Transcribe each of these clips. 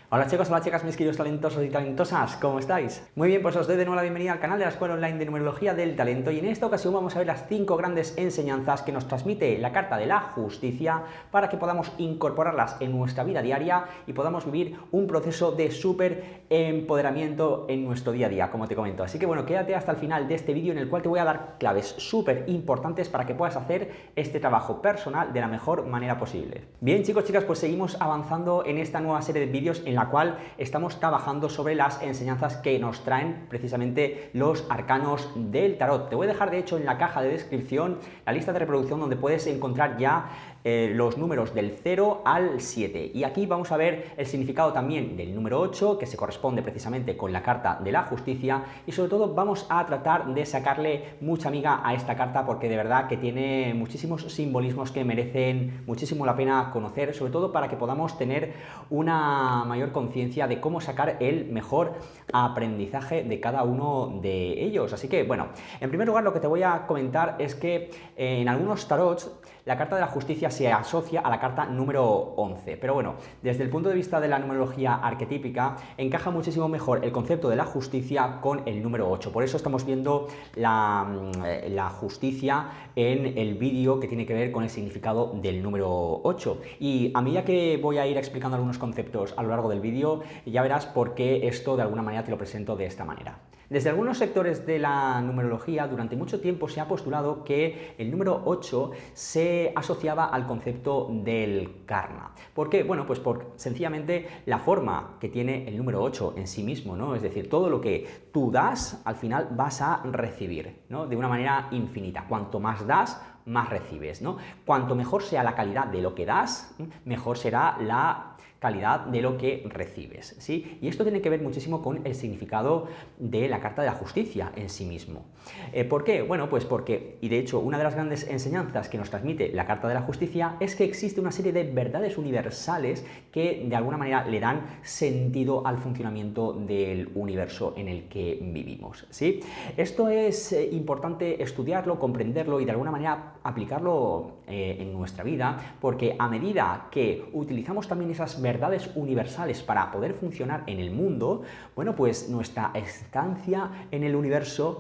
Hola chicos, hola chicas, mis queridos talentosos y talentosas, ¿cómo estáis? Muy bien, pues os doy de nuevo la bienvenida al canal de la Escuela Online de Numerología del Talento y en esta ocasión vamos a ver las 5 grandes enseñanzas que nos transmite la Carta de la Justicia para que podamos incorporarlas en nuestra vida diaria y podamos vivir un proceso de súper empoderamiento en nuestro día a día, como te comento. Así que bueno, quédate hasta el final de este vídeo en el cual te voy a dar claves súper importantes para que puedas hacer este trabajo personal de la mejor manera posible. Bien chicos, chicas, pues seguimos avanzando en esta nueva serie de vídeos en la cual estamos trabajando sobre las enseñanzas que nos traen precisamente los arcanos del tarot. Te voy a dejar de hecho en la caja de descripción la lista de reproducción donde puedes encontrar ya los números del 0 al 7 y aquí vamos a ver el significado también del número 8 que se corresponde precisamente con la carta de la justicia y sobre todo vamos a tratar de sacarle mucha miga a esta carta porque de verdad que tiene muchísimos simbolismos que merecen muchísimo la pena conocer, sobre todo para que podamos tener una mayor conciencia de cómo sacar el mejor aprendizaje de cada uno de ellos. Así que bueno, en primer lugar lo que te voy a comentar es que en algunos tarots la carta de la justicia se asocia a la carta número 11, pero bueno, desde el punto de vista de la numerología arquetípica encaja muchísimo mejor el concepto de la justicia con el número 8, por eso estamos viendo la justicia en el vídeo que tiene que ver con el significado del número 8 y a medida que voy a ir explicando algunos conceptos a lo largo del vídeo ya verás por qué esto de alguna manera te lo presento de esta manera. Desde algunos sectores de la numerología durante mucho tiempo se ha postulado que el número 8 se asociaba al concepto del karma. ¿Por qué? Bueno, pues por sencillamente la forma que tiene el número 8 en sí mismo, ¿no? Es decir, todo lo que tú das, al final vas a recibir, ¿no? De una manera infinita. Cuanto más das, más recibes, ¿no? Cuanto mejor sea la calidad de lo que das, mejor será la calidad de lo que recibes, ¿sí? Y esto tiene que ver muchísimo con el significado de la carta de la justicia en sí mismo. ¿Por qué? Bueno, pues porque, y de hecho, una de las grandes enseñanzas que nos transmite la carta de la justicia es que existe una serie de verdades universales que de alguna manera le dan sentido al funcionamiento del universo en el que vivimos, ¿sí? Esto es importante estudiarlo, comprenderlo y de alguna manera aplicarlo en nuestra vida, porque a medida que utilizamos también esas verdades universales para poder funcionar en el mundo, bueno, pues nuestra estancia en el universo,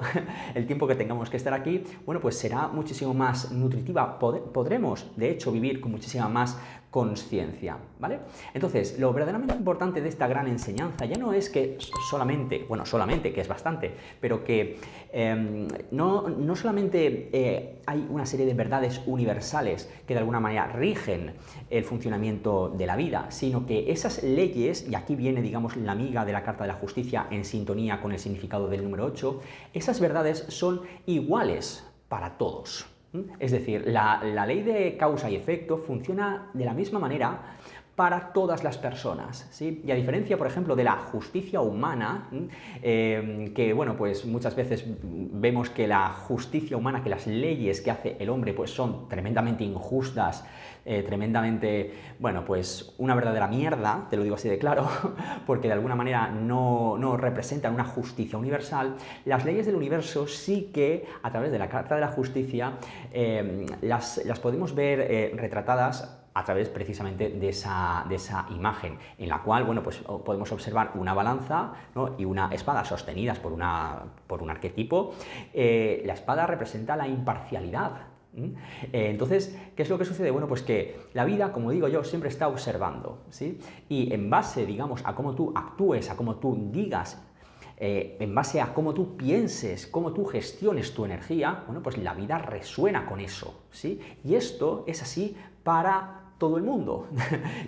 el tiempo que tengamos que estar aquí, bueno, pues será muchísimo más nutritiva, podremos de hecho vivir con muchísima más conciencia, ¿vale? Entonces, lo verdaderamente importante de esta gran enseñanza ya no es que solamente, que es bastante, pero que no solamente hay una serie de verdades universales que de alguna manera rigen el funcionamiento de la vida, sino que esas leyes, y aquí viene, digamos, la miga de la Carta de la Justicia en sintonía con el significado del número 8, esas verdades son iguales para todos. Es decir, la ley de causa y efecto funciona de la misma manera para todas las personas, ¿sí? Y a diferencia, por ejemplo, de la justicia humana, que, bueno, pues muchas veces vemos que la justicia humana, que las leyes que hace el hombre, pues son tremendamente injustas, tremendamente, bueno, pues una verdadera mierda, te lo digo así de claro, porque de alguna manera no representan una justicia universal. Las leyes del universo sí que, a través de la Carta de la Justicia, las podemos ver retratadas a través precisamente de esa imagen, en la cual, bueno, pues podemos observar una balanza, ¿no? Y una espada sostenidas por un arquetipo. La espada representa la imparcialidad. Entonces, ¿qué es lo que sucede? Bueno, pues que la vida, como digo yo, siempre está observando, ¿sí? Y en base, digamos, a cómo tú actúes, a cómo tú digas, en base a cómo tú pienses, cómo tú gestiones tu energía, bueno, pues la vida resuena con eso, ¿sí? Y esto es así para todo el mundo.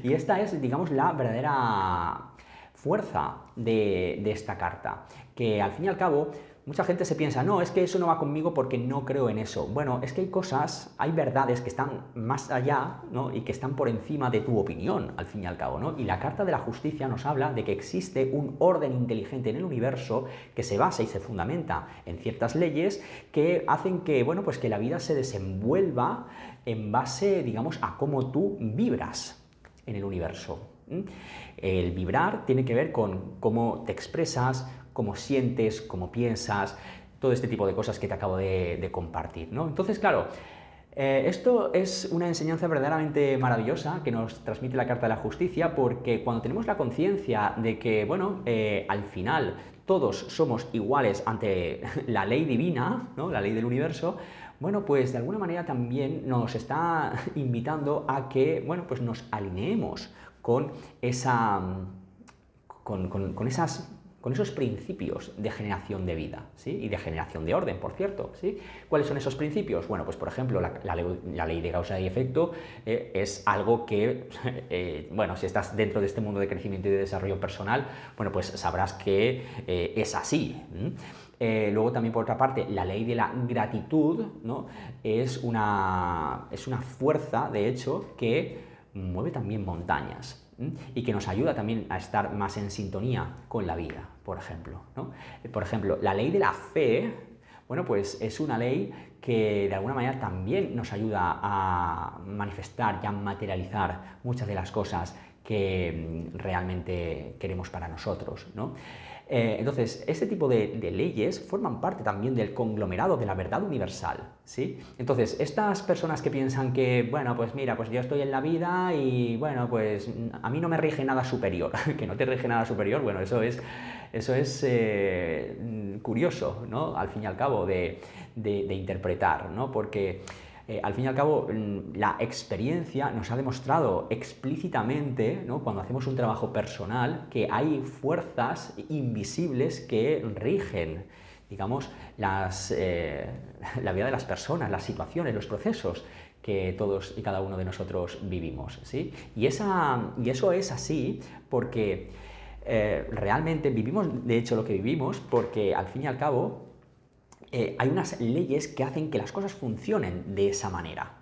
Y esta es, digamos, la verdadera fuerza de esta carta, que al fin y al cabo mucha gente se piensa, no, es que eso no va conmigo porque no creo en eso. Bueno, es que hay cosas, hay verdades que están más allá, ¿no? Y que están por encima de tu opinión, al fin y al cabo, ¿no? Y la Carta de la Justicia nos habla de que existe un orden inteligente en el universo que se basa y se fundamenta en ciertas leyes que hacen que, bueno, pues que la vida se desenvuelva en base, digamos, a cómo tú vibras en el universo. El vibrar tiene que ver con cómo te expresas, cómo sientes, cómo piensas, todo este tipo de cosas que te acabo de compartir, ¿no? Entonces, claro, Esto es una enseñanza verdaderamente maravillosa que nos transmite la Carta de la Justicia, porque cuando tenemos la conciencia de que, bueno, al final todos somos iguales ante la ley divina, ¿no? La ley del universo, bueno, pues de alguna manera también nos está invitando a que, bueno, pues nos alineemos con esa, con esos principios de generación de vida, ¿sí? Y de generación de orden, por cierto, ¿sí? ¿Cuáles son esos principios? Bueno, pues por ejemplo, la ley de causa y efecto es algo que, bueno, si estás dentro de este mundo de crecimiento y de desarrollo personal, bueno, pues sabrás que es así. Luego también, por otra parte, la ley de la gratitud, ¿no? es una fuerza, de hecho, que mueve también montañas y que nos ayuda también a estar más en sintonía con la vida, por ejemplo, ¿no? Por ejemplo, la ley de la fe, bueno, pues es una ley que de alguna manera también nos ayuda a manifestar y a materializar muchas de las cosas que realmente queremos para nosotros, ¿no? Entonces, este tipo de leyes forman parte también del conglomerado de la verdad universal, ¿sí? Entonces, estas personas que piensan que, bueno, pues mira, pues yo estoy en la vida y, bueno, pues a mí no me rige nada superior, que no te rige nada superior, bueno, eso es curioso, ¿no? Al fin y al cabo, de interpretar, ¿no? Porque al fin y al cabo, la experiencia nos ha demostrado explícitamente, ¿no? Cuando hacemos un trabajo personal, que hay fuerzas invisibles que rigen, digamos, la vida de las personas, las situaciones, los procesos que todos y cada uno de nosotros vivimos, ¿sí? Y eso es así porque realmente vivimos, de hecho, lo que vivimos, porque al fin y al cabo hay unas leyes que hacen que las cosas funcionen de esa manera.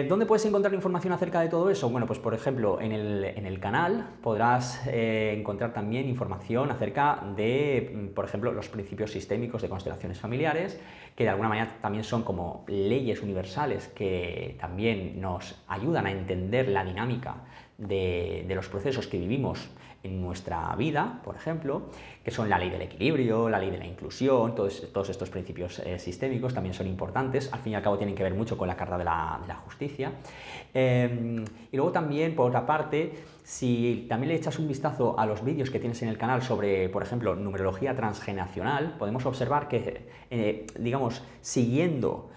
¿Dónde puedes encontrar información acerca de todo eso? Bueno, pues por ejemplo, en el canal podrás encontrar también información acerca de, por ejemplo, los principios sistémicos de constelaciones familiares, que de alguna manera también son como leyes universales que también nos ayudan a entender la dinámica de los procesos que vivimos en nuestra vida, por ejemplo, que son la ley del equilibrio, la ley de la inclusión, todos estos principios sistémicos también son importantes, al fin y al cabo tienen que ver mucho con la carta de la justicia. Y luego también, por otra parte, si también le echas un vistazo a los vídeos que tienes en el canal sobre, por ejemplo, numerología transgeneracional, podemos observar que, digamos, siguiendo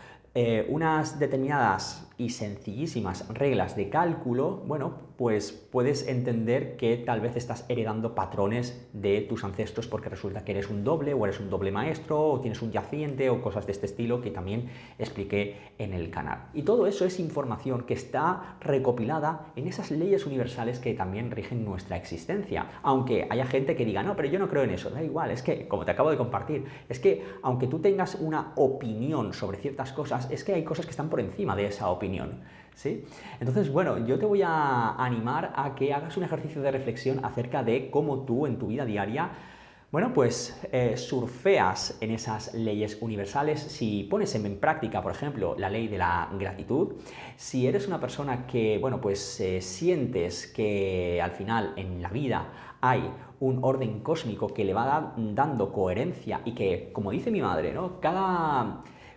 unas determinadas y sencillísimas reglas de cálculo, bueno, pues puedes entender que tal vez estás heredando patrones de tus ancestros porque resulta que eres un doble o eres un doble maestro o tienes un yaciente o cosas de este estilo que también expliqué en el canal. Y todo eso es información que está recopilada en esas leyes universales que también rigen nuestra existencia. Aunque haya gente que diga, no, pero yo no creo en eso, da igual, es que, como te acabo de compartir, es que aunque tú tengas una opinión sobre ciertas cosas, es que hay cosas que están por encima de esa opinión, ¿sí? Entonces, bueno, yo te voy a animar a que hagas un ejercicio de reflexión acerca de cómo tú en tu vida diaria, bueno, pues surfeas en esas leyes universales. Si pones en práctica, por ejemplo, la ley de la gratitud, si eres una persona que, bueno, pues sientes que al final en la vida hay un orden cósmico que le va dando coherencia y que, como dice mi madre, ¿no?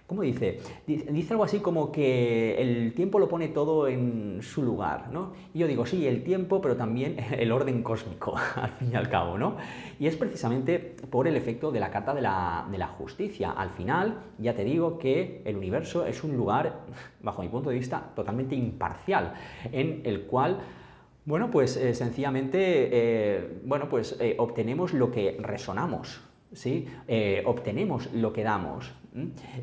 ¿Cómo dice? Dice algo así como que el tiempo lo pone todo en su lugar, ¿no? Y yo digo, sí, el tiempo, pero también el orden cósmico, al fin y al cabo, ¿no? Y es precisamente por el efecto de la carta de la justicia. Al final, ya te digo que el universo es un lugar, bajo mi punto de vista, totalmente imparcial, en el cual, bueno, pues sencillamente, obtenemos lo que resonamos, ¿sí? Obtenemos lo que damos.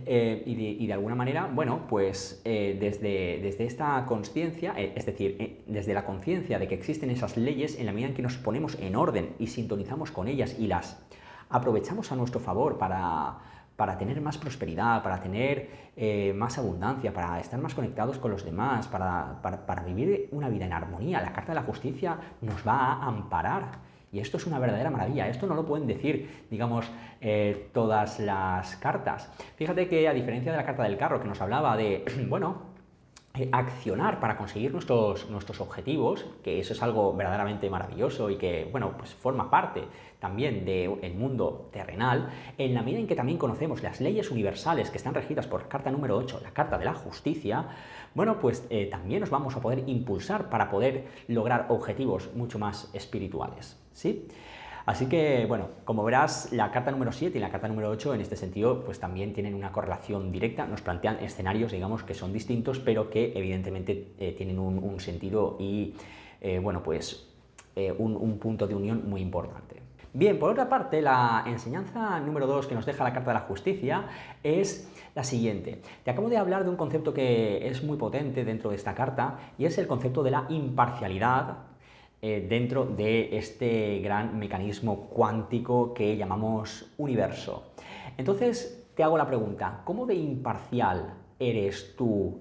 Y de alguna manera, bueno, pues desde esta conciencia, es decir, desde la conciencia de que existen esas leyes, en la medida en que nos ponemos en orden y sintonizamos con ellas y las aprovechamos a nuestro favor para tener más prosperidad, para tener más abundancia, para estar más conectados con los demás, para vivir una vida en armonía. La Carta de la Justicia nos va a amparar. Y esto es una verdadera maravilla, esto no lo pueden decir, digamos, todas las cartas. Fíjate que a diferencia de la carta del carro que nos hablaba de, bueno, accionar para conseguir nuestros objetivos, que eso es algo verdaderamente maravilloso y que, bueno, pues forma parte también del mundo terrenal, en la medida en que también conocemos las leyes universales que están regidas por la carta número 8, la carta de la justicia, bueno, pues también nos vamos a poder impulsar para poder lograr objetivos mucho más espirituales, ¿sí? Así que, bueno, como verás, la carta número 7 y la carta número 8 en este sentido pues también tienen una correlación directa, nos plantean escenarios, digamos, que son distintos, pero que evidentemente tienen un sentido y, bueno, pues un punto de unión muy importante. Bien, por otra parte, la enseñanza número 2 que nos deja la carta de la justicia es la siguiente. Te acabo de hablar de un concepto que es muy potente dentro de esta carta y es el concepto de la imparcialidad dentro de este gran mecanismo cuántico que llamamos universo. Entonces, te hago la pregunta, ¿cómo de imparcial eres tú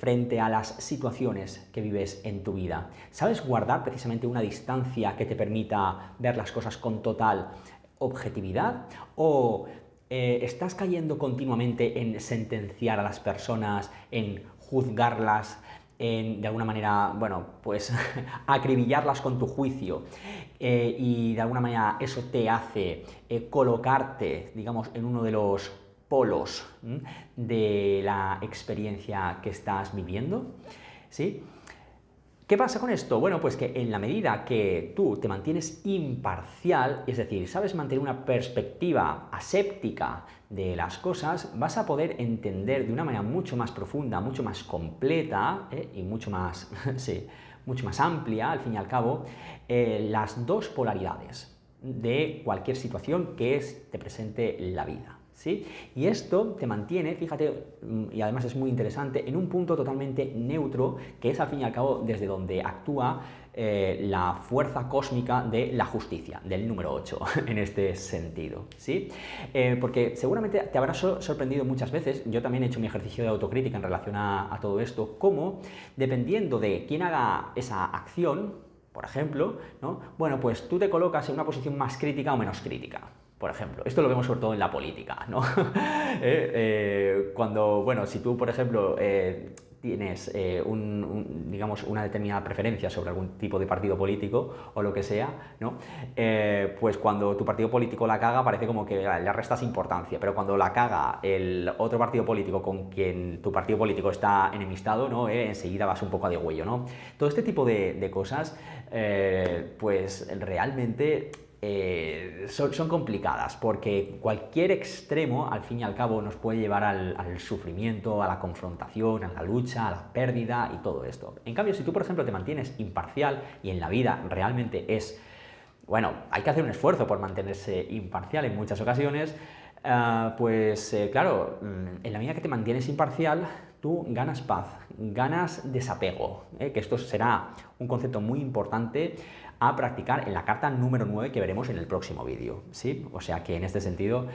frente a las situaciones que vives en tu vida? ¿Sabes guardar precisamente una distancia que te permita ver las cosas con total objetividad? ¿O estás cayendo continuamente en sentenciar a las personas, en juzgarlas, de alguna manera, bueno, pues acribillarlas con tu juicio y de alguna manera eso te hace colocarte, digamos, en uno de los polos de la experiencia que estás viviendo? ¿Sí? ¿Qué pasa con esto? Bueno, pues que en la medida que tú te mantienes imparcial, es decir, sabes mantener una perspectiva aséptica de las cosas, vas a poder entender de una manera mucho más profunda, mucho más completa y mucho más, sí, mucho más amplia, al fin y al cabo, las dos polaridades de cualquier situación que te presente la vida. ¿Sí? Y esto te mantiene, fíjate, y además es muy interesante, en un punto totalmente neutro, que es al fin y al cabo desde donde actúa la fuerza cósmica de la justicia, del número 8, en este sentido, ¿sí? Porque seguramente te habrá sorprendido muchas veces, yo también he hecho mi ejercicio de autocrítica en relación a todo esto, cómo, dependiendo de quién haga esa acción, por ejemplo, ¿no? Bueno, pues tú te colocas en una posición más crítica o menos crítica. Por ejemplo, esto lo vemos sobre todo en la política, ¿no? Cuando, bueno, si tú, por ejemplo, tienes digamos, una determinada preferencia sobre algún tipo de partido político o lo que sea, ¿no? Pues cuando tu partido político la caga parece como que le restas importancia, pero cuando la caga el otro partido político con quien tu partido político está enemistado, ¿no? Enseguida vas un poco a degüello, ¿no? Todo este tipo de cosas, pues realmente son complicadas, porque cualquier extremo, al fin y al cabo, nos puede llevar al sufrimiento, a la confrontación, a la lucha, a la pérdida y todo esto. En cambio, si tú, por ejemplo, te mantienes imparcial y en la vida realmente bueno, hay que hacer un esfuerzo por mantenerse imparcial en muchas ocasiones, pues claro, en la medida que te mantienes imparcial, tú ganas paz, ganas desapego, que esto será un concepto muy importante a practicar en la carta número 9 que veremos en el próximo vídeo, ¿sí? O sea que en este sentido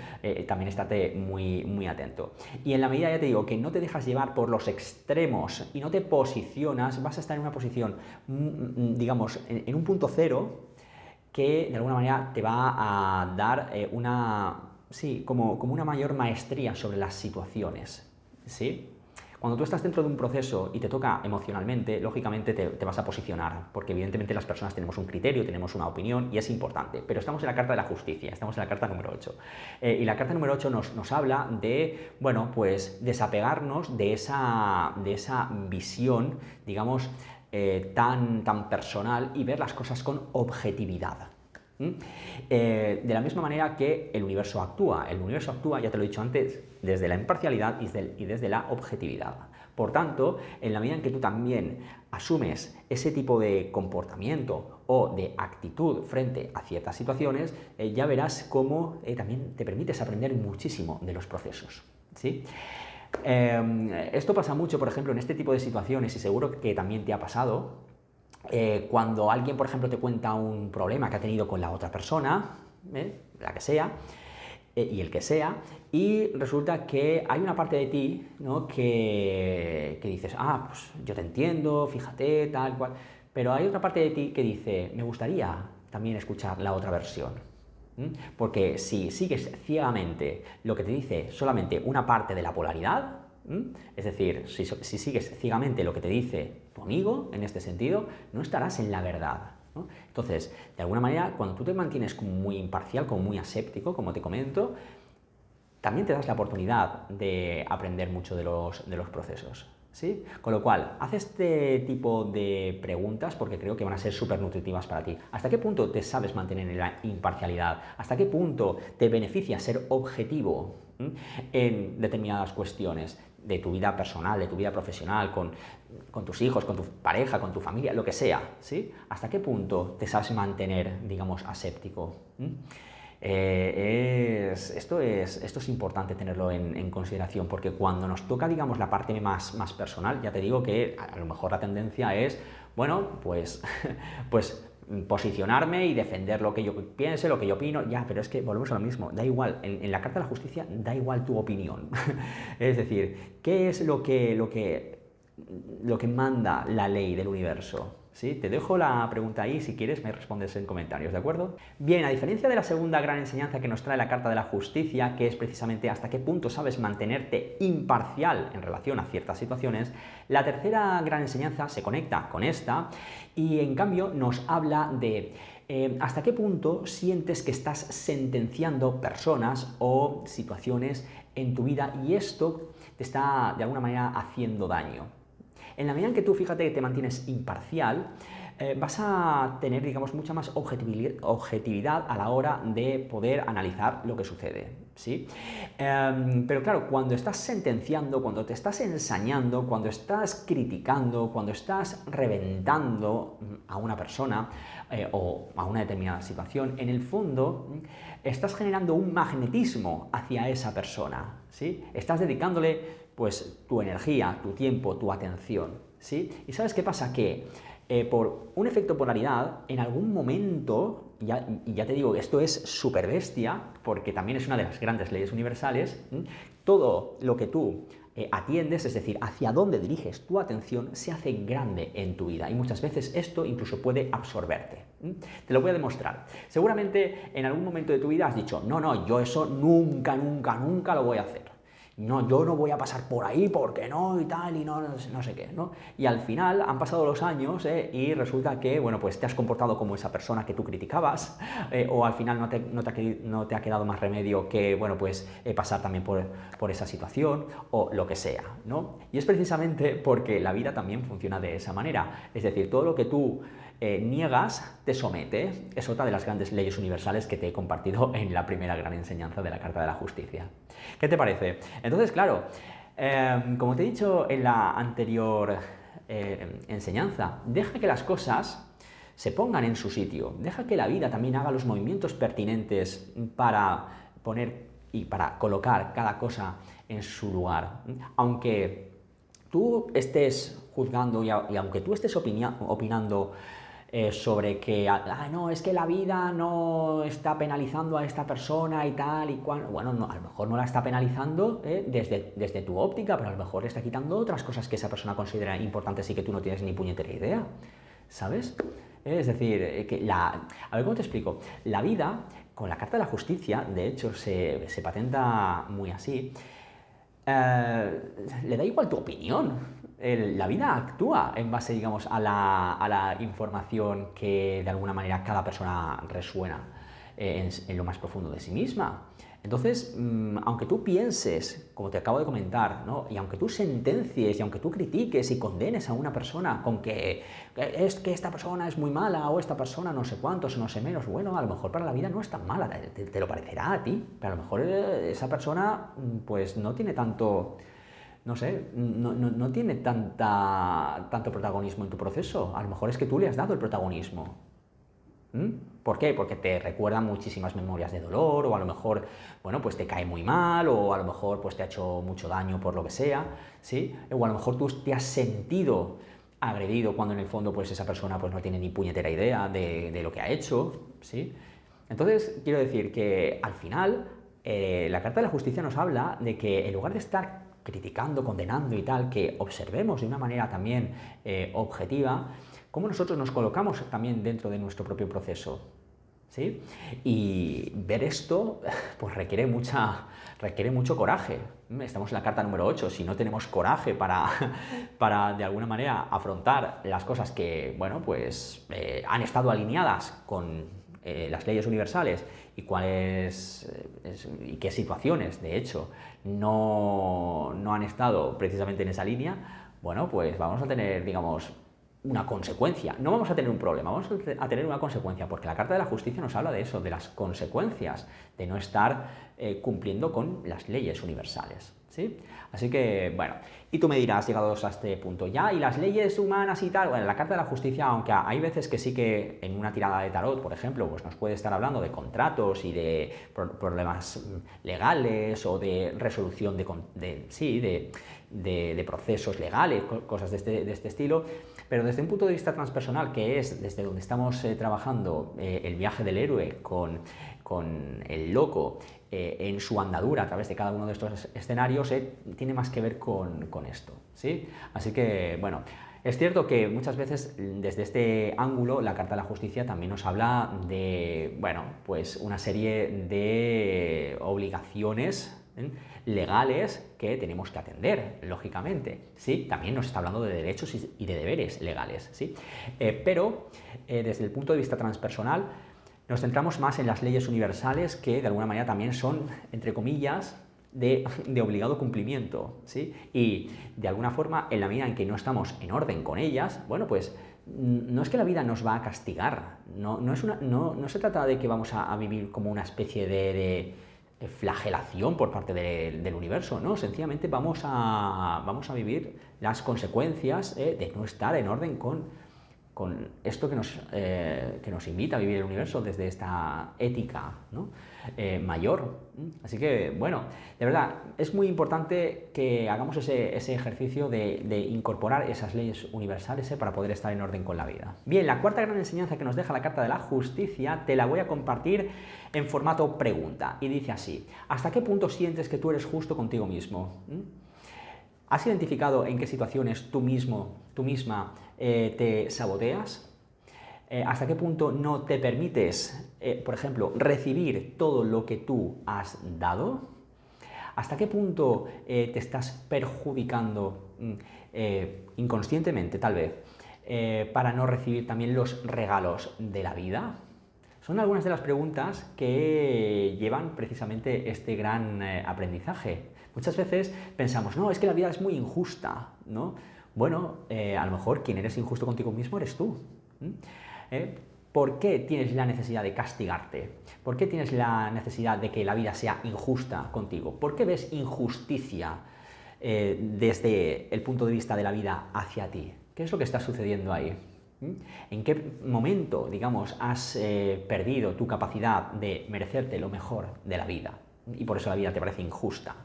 también estate muy, muy atento. Y en la medida, ya te digo, que no te dejas llevar por los extremos y no te posicionas, vas a estar en una posición, digamos, en un punto cero que de alguna manera te va a dar sí, como una mayor maestría sobre las situaciones, ¿sí? Cuando tú estás dentro de un proceso y te toca emocionalmente, lógicamente te vas a posicionar, porque evidentemente las personas tenemos un criterio, tenemos una opinión y es importante, pero estamos en la carta de la justicia, estamos en la carta número 8. Y la carta número 8 nos habla de, bueno, pues desapegarnos de esa visión, digamos, tan personal y ver las cosas con objetividad. De la misma manera que el universo actúa, ya te lo he dicho antes, desde la imparcialidad y desde la objetividad. Por tanto, en la medida en que tú también asumes ese tipo de comportamiento o de actitud frente a ciertas situaciones, ya verás cómo también te permites aprender muchísimo de los procesos, ¿sí? Esto pasa mucho, por ejemplo, en este tipo de situaciones, y seguro que también te ha pasado, cuando alguien, por ejemplo, te cuenta un problema que ha tenido con la otra persona, la que sea, y el que sea, y resulta que hay una parte de ti, ¿no? que dices, pues yo te entiendo, fíjate, tal cual, pero hay otra parte de ti que dice, me gustaría también escuchar la otra versión. Porque si sigues ciegamente lo que te dice solamente una parte de la polaridad, Es decir, si sigues ciegamente lo que te dice tu amigo, en este sentido, no estarás en la verdad, ¿no? Entonces, de alguna manera, cuando tú te mantienes como muy imparcial, como muy aséptico, como te comento, también te das la oportunidad de aprender mucho de los procesos, ¿sí? Con lo cual, haz este tipo de preguntas porque creo que van a ser súper nutritivas para ti. ¿Hasta qué punto te sabes mantener en la imparcialidad? ¿Hasta qué punto te beneficia ser objetivo en determinadas cuestiones de tu vida personal, de tu vida profesional, con tus hijos, con tu pareja, con tu familia, lo que sea, ¿sí? ¿Hasta qué punto te sabes mantener, digamos, aséptico? Esto es importante tenerlo en consideración porque cuando nos toca, digamos, la parte más personal, ya te digo que a lo mejor la tendencia es, bueno, pues, pues posicionarme y defender lo que yo piense, lo que yo opino, ya, pero es que volvemos a lo mismo, da igual, en la Carta de la Justicia da igual tu opinión. Es decir, ¿qué es lo que manda la ley del universo? ¿Sí? Te dejo la pregunta ahí, si quieres me respondes en comentarios, ¿de acuerdo? Bien, a diferencia de la segunda gran enseñanza que nos trae la Carta de la Justicia, que es precisamente hasta qué punto sabes mantenerte imparcial en relación a ciertas situaciones, la tercera gran enseñanza se conecta con esta y en cambio nos habla de hasta qué punto sientes que estás sentenciando personas o situaciones en tu vida y esto te está de alguna manera haciendo daño. En la medida en que tú, fíjate, que te mantienes imparcial, vas a tener, digamos, mucha más objetividad a la hora de poder analizar lo que sucede, ¿sí? Pero claro, cuando estás sentenciando, cuando te estás ensañando, cuando estás criticando, cuando estás reventando a una persona o a una determinada situación, en el fondo estás generando un magnetismo hacia esa persona, ¿sí? Estás dedicándole pues tu energía, tu tiempo, tu atención, ¿sí? ¿Y sabes qué pasa? Que por un efecto polaridad, en algún momento, y ya te digo que esto es súper bestia, porque también es una de las grandes leyes universales, todo lo que tú atiendes, es decir, hacia dónde diriges tu atención, se hace grande en tu vida y muchas veces esto incluso puede absorberte. Te lo voy a demostrar. Seguramente en algún momento de tu vida has dicho, no, yo eso nunca lo voy a hacer. No, yo no voy a pasar por ahí porque no y tal y no sé qué, ¿no? Y al final han pasado los años y resulta que, bueno, pues te has comportado como esa persona que tú criticabas o al final no te ha quedado más remedio que, bueno, pues pasar también por esa situación o lo que sea, ¿no? Y es precisamente porque la vida también funciona de esa manera. Es decir, todo lo que tú niegas te somete. Es otra de las grandes leyes universales que te he compartido en la primera gran enseñanza de la Carta de la Justicia. ¿Qué te parece? Entonces, claro, como te he dicho en la anterior enseñanza, deja que las cosas se pongan en su sitio, deja que la vida también haga los movimientos pertinentes para poner y para colocar cada cosa en su lugar. Aunque tú estés juzgando y aunque tú estés opinando sobre que, no, es que la vida no está penalizando a esta persona y tal y cual. Bueno, no, a lo mejor no la está penalizando desde tu óptica, pero a lo mejor le está quitando otras cosas que esa persona considera importantes y que tú no tienes ni puñetera idea, ¿sabes? Es decir, a ver cómo te explico. La vida, con la Carta de la Justicia, de hecho se patenta muy así, le da igual tu opinión. La vida actúa en base, digamos, a la información que de alguna manera cada persona resuena en lo más profundo de sí misma. Entonces, aunque tú pienses, como te acabo de comentar, ¿no? Y aunque tú sentencies, y aunque tú critiques y condenes a una persona con que es que esta persona es muy mala o esta persona no sé cuántos o no sé menos, bueno, a lo mejor para la vida no es tan mala, te lo parecerá a ti, pero a lo mejor esa persona pues no tiene tanto, no sé, no tiene tanto protagonismo en tu proceso. A lo mejor es que tú le has dado el protagonismo. ¿Por qué? Porque te recuerda muchísimas memorias de dolor o a lo mejor, bueno, pues te cae muy mal o a lo mejor pues te ha hecho mucho daño por lo que sea, ¿sí? O a lo mejor tú te has sentido agredido cuando en el fondo pues esa persona pues no tiene ni puñetera idea de lo que ha hecho, ¿sí? Entonces, quiero decir que al final la Carta de la Justicia nos habla de que en lugar de estar criticando, condenando y tal, que observemos de una manera también objetiva cómo nosotros nos colocamos también dentro de nuestro propio proceso. ¿sí? Y ver esto pues requiere mucho coraje. Estamos en la carta número 8. Si no tenemos coraje para de alguna manera afrontar las cosas que, bueno, pues han estado alineadas con las leyes universales y y qué situaciones, de hecho, no han estado precisamente en esa línea, bueno, pues vamos a tener, digamos, una consecuencia. No vamos a tener un problema, vamos a tener una consecuencia, porque la Carta de la Justicia nos habla de eso, de las consecuencias de no estar cumpliendo con las leyes universales, ¿sí? Así que, bueno, y tú me dirás, llegados a este punto, ya, y las leyes humanas y tal, bueno, la Carta de la Justicia, aunque hay veces que sí que en una tirada de tarot, por ejemplo, pues nos puede estar hablando de contratos y de problemas legales o de resolución de procesos legales, cosas de este estilo, pero desde un punto de vista transpersonal, que es desde donde estamos trabajando el viaje del héroe con el loco en su andadura a través de cada uno de estos escenarios, tiene más que ver con esto, ¿sí? Así que, bueno, es cierto que muchas veces desde este ángulo la Carta de la Justicia también nos habla de, bueno, pues una serie de obligaciones legales que tenemos que atender, lógicamente, ¿sí? También nos está hablando de derechos y de deberes legales, ¿sí? Pero desde el punto de vista transpersonal nos centramos más en las leyes universales que de alguna manera también son, entre comillas, de obligado cumplimiento, ¿sí? Y de alguna forma, en la medida en que no estamos en orden con ellas, bueno, pues no es que la vida nos va a castigar, no se trata de que vamos a vivir como una especie de flagelación por parte del universo, ¿no? Sencillamente vamos a vivir las consecuencias de no estar en orden con esto que nos invita a vivir el universo desde esta ética, ¿no? Mayor. Así que, bueno, de verdad, es muy importante que hagamos ese ejercicio de incorporar esas leyes universales para poder estar en orden con la vida. Bien, la cuarta gran enseñanza que nos deja la Carta de la Justicia te la voy a compartir en formato pregunta. Y dice así: ¿hasta qué punto sientes que tú eres justo contigo mismo? ¿Has identificado en qué situaciones tú misma te saboteas? ¿Hasta qué punto no te permites, por ejemplo, recibir todo lo que tú has dado? ¿Hasta qué punto te estás perjudicando inconscientemente, tal vez, para no recibir también los regalos de la vida? Son algunas de las preguntas que llevan precisamente este gran aprendizaje. Muchas veces pensamos, no, es que la vida es muy injusta, ¿no? Bueno, a lo mejor quien eres injusto contigo mismo eres tú. ¿Por qué tienes la necesidad de castigarte? ¿Por qué tienes la necesidad de que la vida sea injusta contigo? ¿Por qué ves injusticia desde el punto de vista de la vida hacia ti? ¿Qué es lo que está sucediendo ahí? ¿En qué momento, digamos, has perdido tu capacidad de merecerte lo mejor de la vida? Y por eso la vida te parece injusta.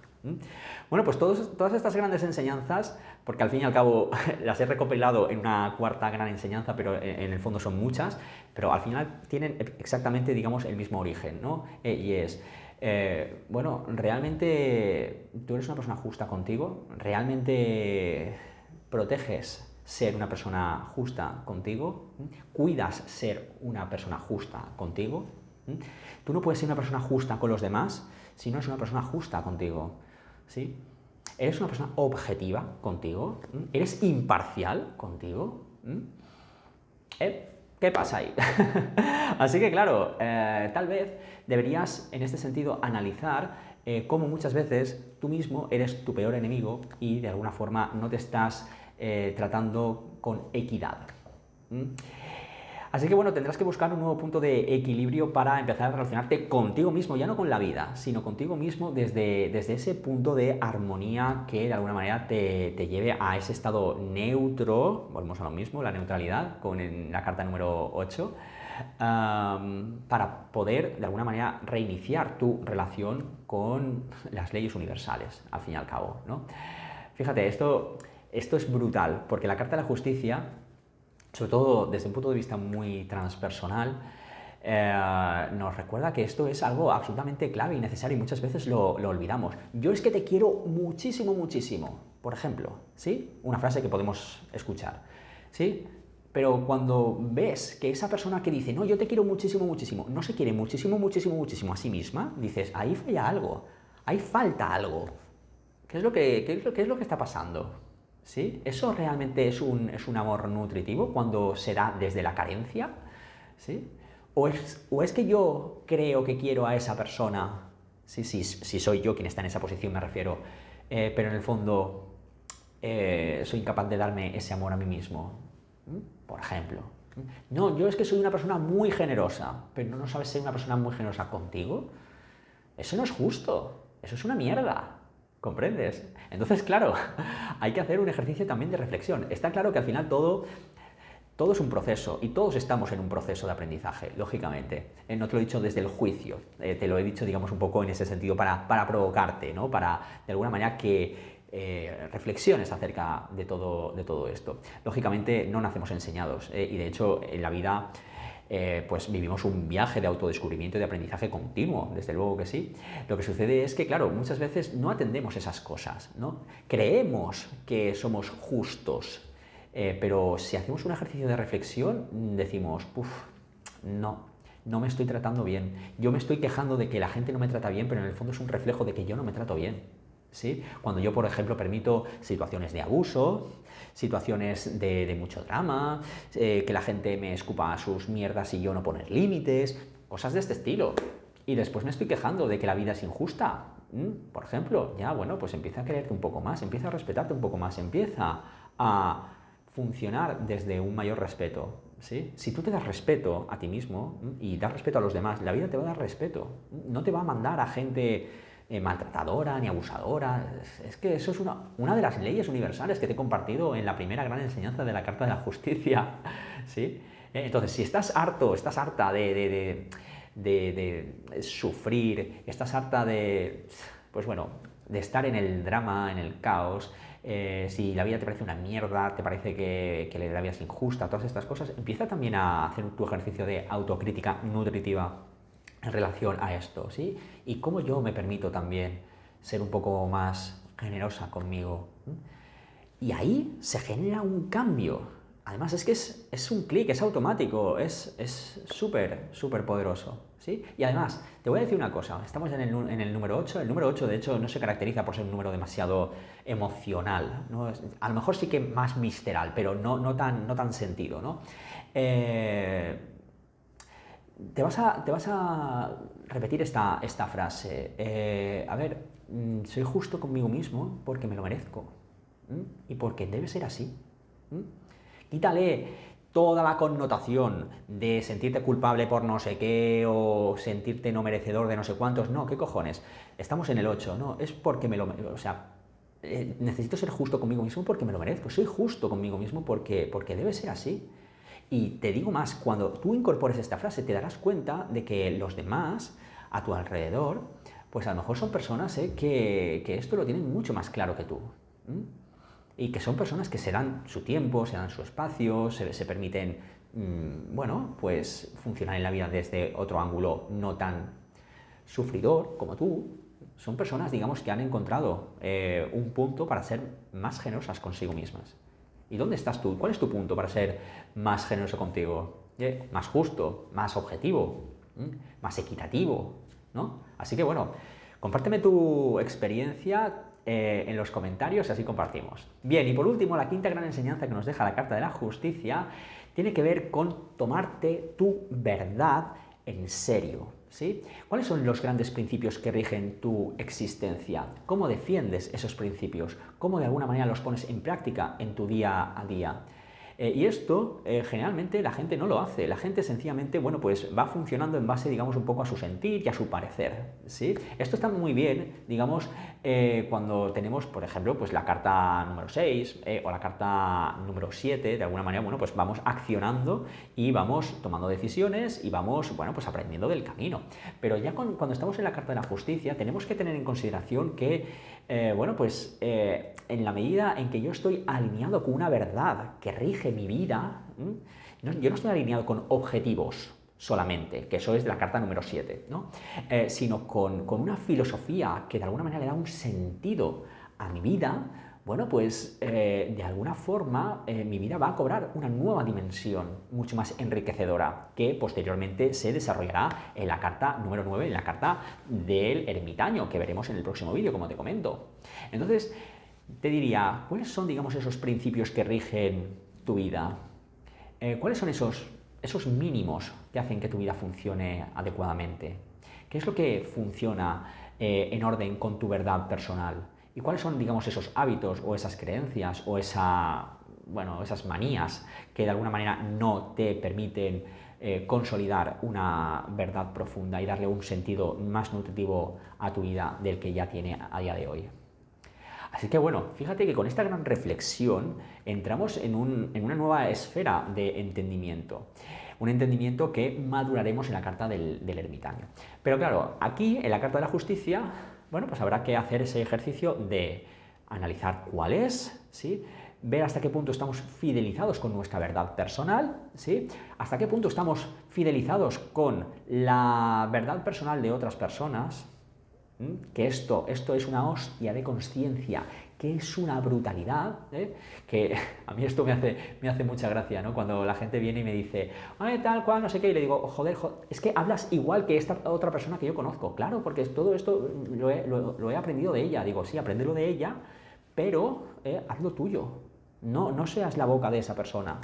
Bueno, pues todas estas grandes enseñanzas, porque al fin y al cabo las he recopilado en una cuarta gran enseñanza, pero en el fondo son muchas, pero al final tienen exactamente, digamos, el mismo origen, ¿no? Y es, bueno, ¿realmente tú eres una persona justa contigo? ¿Realmente proteges ser una persona justa contigo? ¿Cuidas ser una persona justa contigo? Tú no puedes ser una persona justa con los demás si no eres una persona justa contigo, ¿sí? ¿Eres una persona objetiva contigo? ¿Eres imparcial contigo? ¿Qué pasa ahí? Así que claro, tal vez deberías en este sentido analizar cómo muchas veces tú mismo eres tu peor enemigo y de alguna forma no te estás tratando con equidad. Así que bueno, tendrás que buscar un nuevo punto de equilibrio para empezar a relacionarte contigo mismo, ya no con la vida, sino contigo mismo desde ese punto de armonía que de alguna manera te lleve a ese estado neutro, volvemos a lo mismo, la neutralidad, con la carta número 8, para poder de alguna manera reiniciar tu relación con las leyes universales, al fin y al cabo, ¿no? Fíjate, esto es brutal, porque la Carta de la Justicia, sobre todo desde un punto de vista muy transpersonal, nos recuerda que esto es algo absolutamente clave y necesario y muchas veces lo olvidamos. Yo es que te quiero muchísimo, muchísimo, por ejemplo, ¿sí? Una frase que podemos escuchar, ¿sí? Pero cuando ves que esa persona que dice, no, yo te quiero muchísimo, muchísimo, no se quiere muchísimo, muchísimo, muchísimo a sí misma, dices, ahí falla algo, ahí falta algo. ¿Qué es lo que está pasando? ¿Sí? ¿Eso realmente es un amor nutritivo cuando se da desde la carencia? ¿Sí? ¿O es que yo creo que quiero a esa persona? Sí, sí, si soy yo quien está en esa posición, me refiero. Pero en el fondo soy incapaz de darme ese amor a mí mismo. Por ejemplo. No, yo es que soy una persona muy generosa, pero no sabes ser una persona muy generosa contigo. Eso no es justo. Eso es una mierda. ¿Comprendes? Entonces, claro, hay que hacer un ejercicio también de reflexión. Está claro que al final todo es un proceso y todos estamos en un proceso de aprendizaje, lógicamente. No te lo he dicho desde el juicio, te lo he dicho, digamos, un poco en ese sentido para provocarte, ¿no? Para, de alguna manera, que reflexiones acerca de todo esto. Lógicamente, no nacemos enseñados y, de hecho, en la vida pues vivimos un viaje de autodescubrimiento y de aprendizaje continuo, desde luego que sí. Lo que sucede es que, claro, muchas veces no atendemos esas cosas, ¿no? Creemos que somos justos, pero si hacemos un ejercicio de reflexión, decimos, no me estoy tratando bien. Yo me estoy quejando de que la gente no me trata bien, pero en el fondo es un reflejo de que yo no me trato bien. ¿Sí? Cuando yo, por ejemplo, permito situaciones de abuso, situaciones de mucho drama, que la gente me escupa sus mierdas y yo no poner límites, cosas de este estilo. Y después me estoy quejando de que la vida es injusta. Por ejemplo, ya, bueno, pues empieza a quererte un poco más, empieza a respetarte un poco más, empieza a funcionar desde un mayor respeto. ¿Sí? Si tú te das respeto a ti mismo y das respeto a los demás, la vida te va a dar respeto. No te va a mandar a gente maltratadora ni abusadora. Es que eso es una de las leyes universales que te he compartido en la primera gran enseñanza de la Carta de la Justicia. ¿Sí? Entonces, si estás harta de sufrir, estás harta pues bueno, de estar en el drama, en el caos, si la vida te parece una mierda, te parece que la vida es injusta, todas estas cosas, empieza también a hacer tu ejercicio de autocrítica nutritiva en relación a esto, ¿sí? Y cómo yo me permito también ser un poco más generosa conmigo. Y ahí se genera un cambio. Además, es que es un clic, es automático, es súper, súper poderoso, ¿sí? Y además, te voy a decir una cosa, estamos en el número 8, el número 8 de hecho no se caracteriza por ser un número demasiado emocional, ¿no? A lo mejor sí que más visceral, pero no tan sentido, ¿no? Te vas a repetir esta frase. A ver, soy justo conmigo mismo porque me lo merezco. Y porque debe ser así. Quítale toda la connotación de sentirte culpable por no sé qué o sentirte no merecedor de no sé cuántos. No, ¿qué cojones? Estamos en el 8, no, es porque me lo merezco. O sea, necesito ser justo conmigo mismo porque me lo merezco. Soy justo conmigo mismo porque debe ser así. Y te digo más, cuando tú incorpores esta frase te darás cuenta de que los demás a tu alrededor, pues a lo mejor son personas que esto lo tienen mucho más claro que tú. Y que son personas que se dan su tiempo, se dan su espacio, se permiten, bueno, pues funcionar en la vida desde otro ángulo no tan sufridor como tú. Son personas, digamos, que han encontrado un punto para ser más generosas consigo mismas. ¿Y dónde estás tú? ¿Cuál es tu punto para ser más generoso contigo? Más justo, más objetivo, más equitativo, ¿no? Así que bueno, compárteme tu experiencia en los comentarios y así compartimos. Bien, y por último, la quinta gran enseñanza que nos deja la Carta de la Justicia tiene que ver con tomarte tu verdad en serio. ¿Sí? ¿Cuáles son los grandes principios que rigen tu existencia? ¿Cómo defiendes esos principios? ¿Cómo de alguna manera los pones en práctica en tu día a día? Y esto generalmente la gente no lo hace, la gente sencillamente, bueno, pues va funcionando en base, digamos, un poco a su sentir y a su parecer, ¿sí? Esto está muy bien, digamos, cuando tenemos, por ejemplo, pues la carta número 6 o la carta número 7, de alguna manera, bueno, pues vamos accionando y vamos tomando decisiones y vamos, bueno, pues aprendiendo del camino. Pero ya cuando estamos en la carta de la justicia tenemos que tener en consideración que bueno, pues en la medida en que yo estoy alineado con una verdad que rige mi vida, yo no estoy alineado con objetivos solamente, que eso es de la carta número 7, ¿no? Sino con una filosofía que de alguna manera le da un sentido a mi vida, bueno, pues de alguna forma mi vida va a cobrar una nueva dimensión mucho más enriquecedora que posteriormente se desarrollará en la carta número 9, en la carta del ermitaño, que veremos en el próximo vídeo, como te comento. Entonces, te diría, ¿cuáles son, digamos, esos principios que rigen tu vida? ¿Cuáles son esos mínimos que hacen que tu vida funcione adecuadamente? ¿Qué es lo que funciona en orden con tu verdad personal? ¿Y cuáles son, digamos, esos hábitos o esas creencias o esas manías que de alguna manera no te permiten consolidar una verdad profunda y darle un sentido más nutritivo a tu vida del que ya tiene a día de hoy? Así que bueno, fíjate que con esta gran reflexión entramos en una nueva esfera de entendimiento. Un entendimiento que maduraremos en la carta del ermitaño. Pero claro, aquí en la carta de la justicia, bueno, pues habrá que hacer ese ejercicio de analizar cuál es, ¿sí? Ver hasta qué punto estamos fidelizados con nuestra verdad personal, ¿sí? Hasta qué punto estamos fidelizados con la verdad personal de otras personas, que esto es una hostia de conciencia, que es una brutalidad, que a mí esto me hace mucha gracia, ¿no? Cuando la gente viene y me dice, ay, tal cual, no sé qué, y le digo, joder, es que hablas igual que esta otra persona que yo conozco. Claro, porque todo esto lo he aprendido de ella. Digo, sí, apréndelo de ella, pero hazlo tuyo. No seas la boca de esa persona,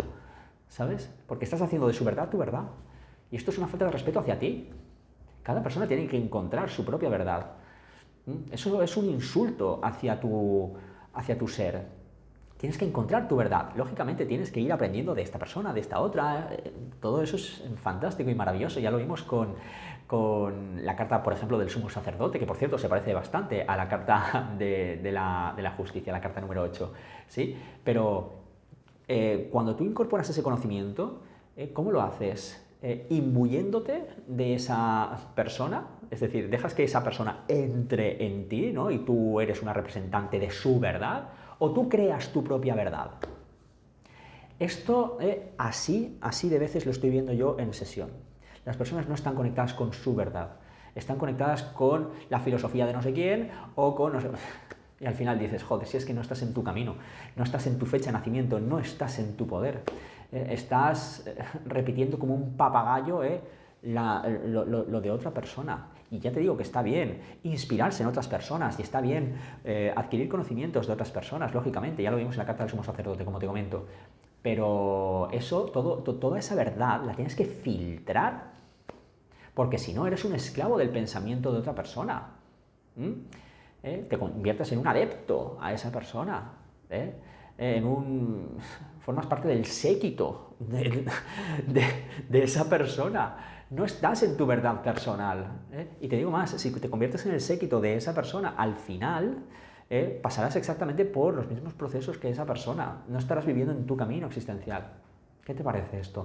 ¿sabes? Porque estás haciendo de su verdad tu verdad. Y esto es una falta de respeto hacia ti. Cada persona tiene que encontrar su propia verdad. Eso es un insulto hacia tu ser. Tienes que encontrar tu verdad. Lógicamente tienes que ir aprendiendo de esta persona, de esta otra. Todo eso es fantástico y maravilloso. Ya lo vimos con la carta, por ejemplo, del sumo sacerdote, que por cierto se parece bastante a la carta de la justicia, la carta número 8. ¿Sí? Pero cuando tú incorporas ese conocimiento, ¿cómo lo haces? Imbuyéndote de esa persona, es decir, dejas que esa persona entre en ti, ¿no? Y tú eres una representante de su verdad, o tú creas tu propia verdad. Esto así de veces lo estoy viendo yo en sesión. Las personas no están conectadas con su verdad, están conectadas con la filosofía de no sé quién o con no sé... Y al final dices, joder, si es que no estás en tu camino, no estás en tu fecha de nacimiento, no estás en tu poder. Estás repitiendo como un papagayo lo de otra persona. Y ya te digo que está bien inspirarse en otras personas y está bien adquirir conocimientos de otras personas, lógicamente, ya lo vimos en la carta del sumo sacerdote, como te comento. Pero eso, toda esa verdad la tienes que filtrar, porque si no eres un esclavo del pensamiento de otra persona. Te conviertes en un adepto a esa persona, formas parte del séquito de esa persona, no estás en tu verdad personal, y te digo más, si te conviertes en el séquito de esa persona, al final pasarás exactamente por los mismos procesos que esa persona, no estarás viviendo en tu camino existencial. ¿Qué te parece esto?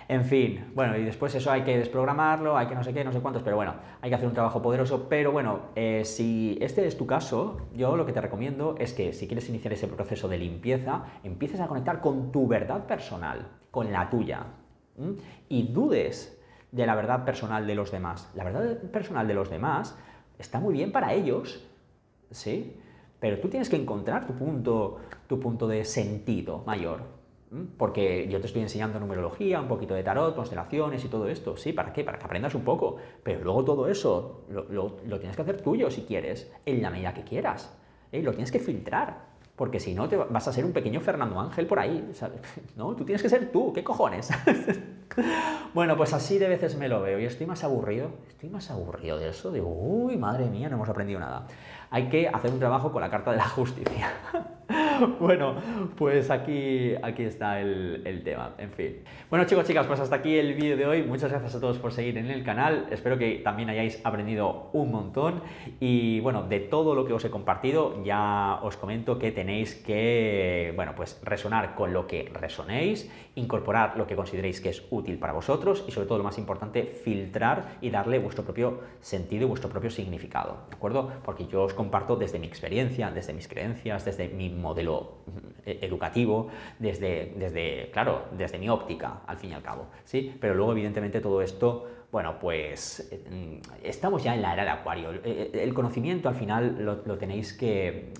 En fin, bueno, y después eso hay que desprogramarlo, hay que no sé qué, no sé cuántos, pero bueno, hay que hacer un trabajo poderoso. Pero bueno, si este es tu caso, yo lo que te recomiendo es que si quieres iniciar ese proceso de limpieza, empieces a conectar con tu verdad personal, con la tuya, y dudes de la verdad personal de los demás. La verdad personal de los demás está muy bien para ellos, ¿sí? Pero tú tienes que encontrar tu punto de sentido mayor. Porque yo te estoy enseñando numerología, un poquito de tarot, constelaciones y todo esto. Sí, ¿para qué? Para que aprendas un poco. Pero luego todo eso lo tienes que hacer tuyo si quieres, en la medida que quieras. Lo tienes que filtrar. Porque si no, vas a ser un pequeño Fernando Ángel por ahí, ¿sabes? No, tú tienes que ser tú, ¿qué cojones? Bueno, pues así de veces me lo veo y estoy más aburrido de eso, digo, uy, madre mía, no hemos aprendido nada. Hay que hacer un trabajo con la carta de la justicia. Bueno, pues aquí está el tema, en fin. Bueno, chicos, chicas, pues hasta aquí el vídeo de hoy. Muchas gracias a todos por seguir en el canal. Espero que también hayáis aprendido un montón. Y bueno, de todo lo que os he compartido, ya os comento que tenéis que, bueno, pues resonar con lo que resonéis, incorporar lo que consideréis que es útil para vosotros y sobre todo lo más importante, filtrar y darle vuestro propio sentido y vuestro propio significado, ¿de acuerdo? Porque yo os comparto desde mi experiencia, desde mis creencias, desde mi modelo educativo, claro, desde mi óptica, al fin y al cabo, ¿sí? Pero luego, evidentemente, todo esto, bueno, pues estamos ya en la era de Acuario. El conocimiento, al final, lo tenéis que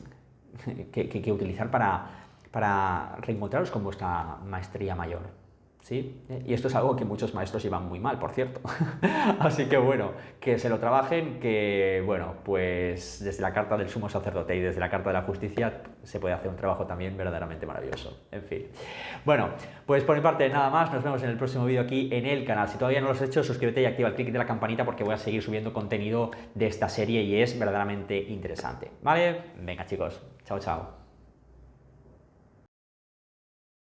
utilizar para reencontraros con vuestra maestría mayor. ¿Sí? Y esto es algo que muchos maestros llevan muy mal, por cierto. Así que bueno, que se lo trabajen, que bueno, pues desde la carta del sumo sacerdote y desde la carta de la justicia se puede hacer un trabajo también verdaderamente maravilloso. En fin. Bueno, pues por mi parte nada más, nos vemos en el próximo vídeo aquí en el canal. Si todavía no lo has hecho, suscríbete y activa el clic de la campanita porque voy a seguir subiendo contenido de esta serie y es verdaderamente interesante. ¿Vale? Venga chicos, chao chao.